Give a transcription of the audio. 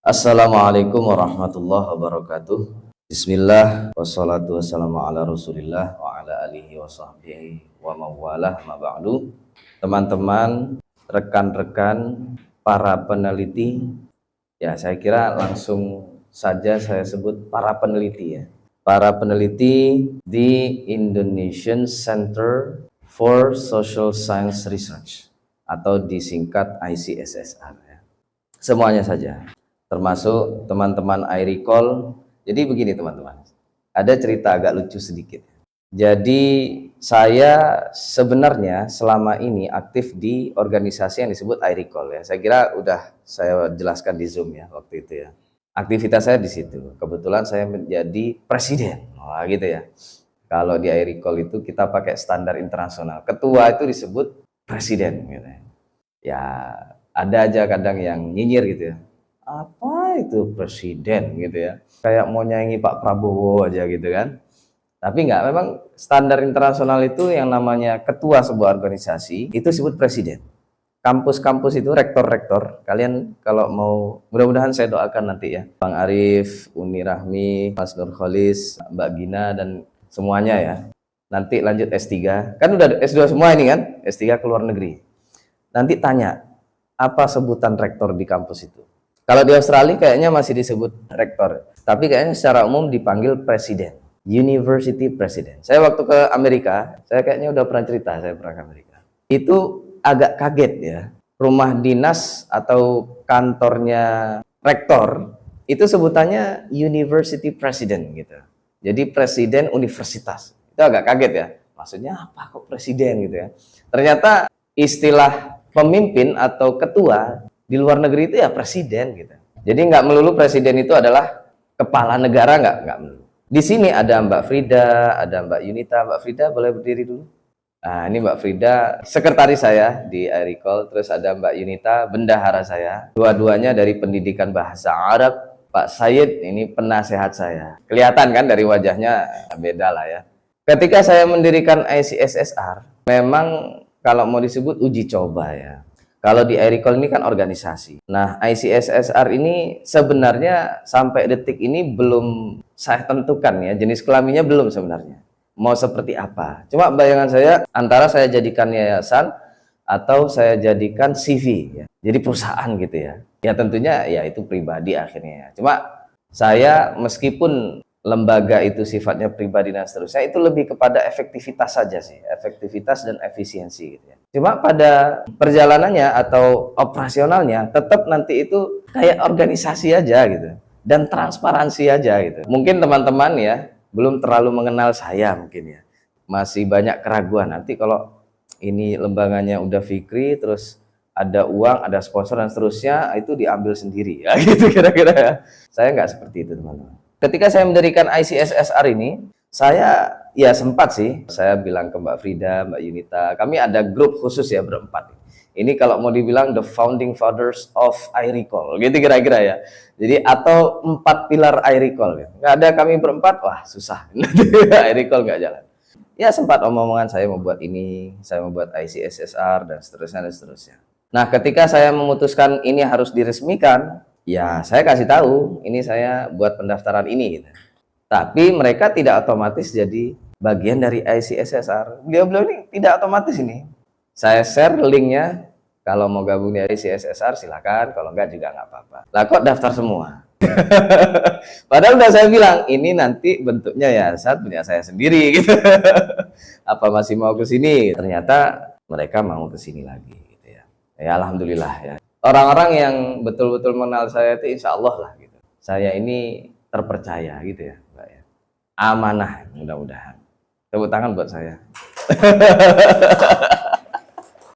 Assalamualaikum warahmatullahi wabarakatuh. Bismillah wassalatu wassalamu ala Rasulillah wa ala alihi wa sahbihi wa mawalah ma ba'du. Teman-teman, rekan-rekan, para peneliti, ya saya kira langsung saja saya sebut para peneliti ya. Para peneliti di Indonesian Center for Social Science Research atau disingkat ICSSR ya. Semuanya saja, termasuk teman-teman iRecall. Jadi begini teman-teman, ada cerita agak lucu sedikit. Jadi saya sebenarnya selama ini aktif di organisasi yang disebut iRecall ya. Saya kira udah saya jelaskan di Zoom ya waktu itu ya. Aktivitas saya di situ. Kebetulan saya menjadi presiden. Wah gitu ya. Kalau di iRecall itu kita pakai standar internasional. Ketua itu disebut presiden gitu ya. Ya ada aja kadang yang nyinyir gitu ya. Apa itu presiden gitu ya, kayak mau nyanyi Pak Prabowo aja gitu kan. Tapi enggak, memang standar internasional itu yang namanya ketua sebuah organisasi itu disebut presiden. Kampus-kampus itu rektor-rektor, kalian kalau mau, mudah-mudahan saya doakan nanti ya, Bang Arif, Uni Rahmi, Mas Nurholis, Mbak Gina dan semuanya ya, nanti lanjut S3 kan udah S2 semua ini kan, S3 ke luar negeri, nanti tanya apa sebutan rektor di kampus itu. Kalau di Australia kayaknya masih disebut rektor, tapi kayaknya secara umum dipanggil presiden, university president. Saya waktu ke Amerika, saya kayaknya udah pernah cerita, saya pernah ke Amerika. Itu agak kaget ya, rumah dinas atau kantornya rektor, itu sebutannya university president gitu. Jadi presiden universitas, itu agak kaget ya, maksudnya apa kok presiden gitu ya. Ternyata istilah pemimpin atau ketua di luar negeri itu ya presiden gitu. Jadi nggak melulu presiden itu adalah kepala negara, nggak melulu. Di sini ada Mbak Frida, ada Mbak Yunita. Mbak Frida boleh berdiri dulu. Nah ini Mbak Frida, sekretaris saya di iRecall. Terus ada Mbak Yunita, bendahara saya. Dua-duanya dari pendidikan bahasa Arab. Pak Said ini penasehat saya. Kelihatan kan dari wajahnya, beda lah ya. Ketika saya mendirikan ICSSR, memang kalau mau disebut uji coba ya. Kalau di iRecall ini kan organisasi. Nah, ICSSR ini sebenarnya sampai detik ini belum saya tentukan ya, jenis kelaminnya belum sebenarnya. Mau seperti apa? Cuma bayangan saya antara saya jadikan yayasan atau saya jadikan CV ya. Jadi perusahaan gitu ya. Ya tentunya ya itu pribadi akhirnya ya. Cuma saya meskipun lembaga itu sifatnya pribadi dan seterusnya, itu lebih kepada efektivitas saja sih, efektivitas dan efisiensi gitu ya. Cuma pada perjalanannya atau operasionalnya tetap nanti itu kayak organisasi aja gitu dan transparansi aja gitu. Mungkin teman-teman ya belum terlalu mengenal saya mungkin ya, masih banyak keraguan nanti kalau ini lembaganya udah Fikri terus ada uang, ada sponsor dan seterusnya, itu diambil sendiri ya gitu kira-kira ya. Saya nggak seperti itu teman-teman. Ketika saya mendirikan ICSSR ini, saya ya sempat sih, saya bilang ke Mbak Frida, Mbak Yunita, kami ada grup khusus ya berempat. Ini kalau mau dibilang the founding fathers of iRecall, gitu kira-kira ya. Jadi atau 4 pilar iRecall. Nggak ada kami berempat, wah susah. iRecall nggak jalan. Ya sempat omong-omongan saya membuat ini, saya membuat ICSSR dan seterusnya dan seterusnya. Nah ketika saya memutuskan ini harus diresmikan, ya saya kasih tahu ini saya buat pendaftaran ini gitu. Tapi mereka tidak otomatis jadi bagian dari ICSSR. Beliau-beliau ini tidak otomatis ini. Saya share linknya, kalau mau gabung di ICSSR silakan, kalau enggak juga nggak apa-apa. Lah kok daftar semua? Padahal udah saya bilang ini nanti bentuknya ya saat punya saya sendiri gitu. Apa masih mau ke sini? Ternyata mereka mau ke sini lagi gitu ya. Ya alhamdulillah ya. Orang-orang yang betul-betul mengenal saya itu insya Allah lah gitu. Saya ini terpercaya gitu ya, Mbak ya. Amanah mudah-mudahan. Tepuk tangan buat saya.